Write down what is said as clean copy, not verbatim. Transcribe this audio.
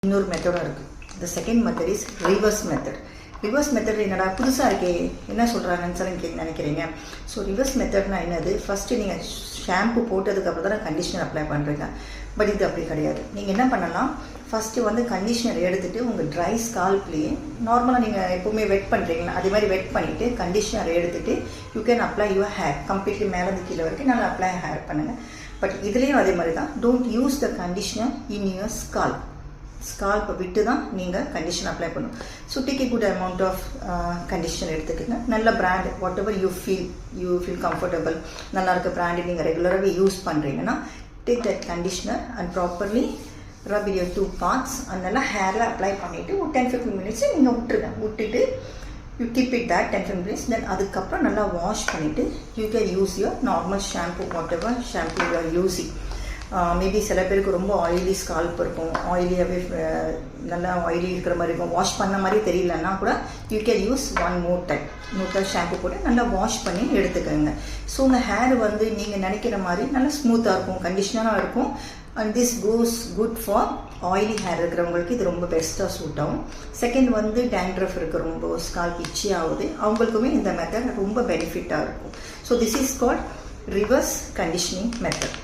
இன்னொரு மெத்தடும் இருக்குது. The second method is reverse method. Reverse method என்னடா புதுசாக இருக்கே, என்ன சொல்கிறாங்கன்னு சொல்லி நினைக்கிறீங்க. ஸோ ரிவர்ஸ் மெத்தட்னா என்னது, ஃபஸ்ட்டு நீங்கள் ஷாம்பு போட்டதுக்கப்புறம் தான் கண்டிஷ்னர் அப்ளை பண்ணுறீங்க. பட் இது அப்படி கிடையாது. நீங்கள் என்ன பண்ணலாம், ஃபஸ்ட்டு வந்து கண்டிஷ்னர் எடுத்துகிட்டு உங்கள் ட்ரை ஸ்கால்ப்லேயே நார்மலாக நீங்கள் எப்போவுமே வெட் பண்ணுறீங்களா அதே மாதிரி வெட் பண்ணிவிட்டு கண்டிஷ்னர் எடுத்துகிட்டு you can apply your hair completely மேலேருந்து கீழே வரைக்கும் நல்லா அப்ளை ஹேர் பண்ணுங்கள். பட் இதுலேயும் அதே மாதிரி தான், don't use the conditioner in your ஸ்கால்ப்பை விட்டு தான் நீங்கள் கண்டிஷன் அப்ளை பண்ணணும். So take good amount of conditioner எடுத்துக்கோங்க. நல்ல brand whatever you feel comfortable, நல்லா இருக்க பிராண்டு நீங்கள் ரெகுலராகவே யூஸ் பண்ணுறீங்கன்னா take that conditioner and properly rub your 2 parts and நல்லா ஹேரில் அப்ளை பண்ணிவிட்டு ஒரு 10-15 minutes நீங்கள் விட்டுட்டு you keep it that 10-15 minutes. Then அதுக்கப்புறம் நல்லா வாஷ் பண்ணிவிட்டு you can use your normal shampoo what ever shampoo you are using. Maybe சில பேருக்கு ரொம்ப ஆயிலி ஸ்கால்ப் இருக்கும், ஆயிலியாகவே நல்லா ஆயிலி இருக்கிற மாதிரி இருக்கும், வாஷ் பண்ண மாதிரி தெரியலன்னா கூட you can use one more time shampoo போட்டு நல்லா வாஷ் பண்ணி எடுத்துக்கோங்க. ஸோ உங்கள் ஹேர் வந்து நீங்கள் நினைக்கிற மாதிரி நல்லா ஸ்மூத்தாக இருக்கும், கண்டிஷனராக இருக்கும். And this goes good for oily hair இருக்கிறவங்களுக்கு இது ரொம்ப பெஸ்ட்டாக சூட் ஆகும். செகண்ட் வந்து டேண்ட்ரஃப் இருக்கிற ரொம்ப ஸ்கால்ப் இச்சி ஆகுது, அவங்களுக்குமே இந்த மெத்தட் ரொம்ப பெனிஃபிட்டாக இருக்கும். So this is called reverse conditioning method.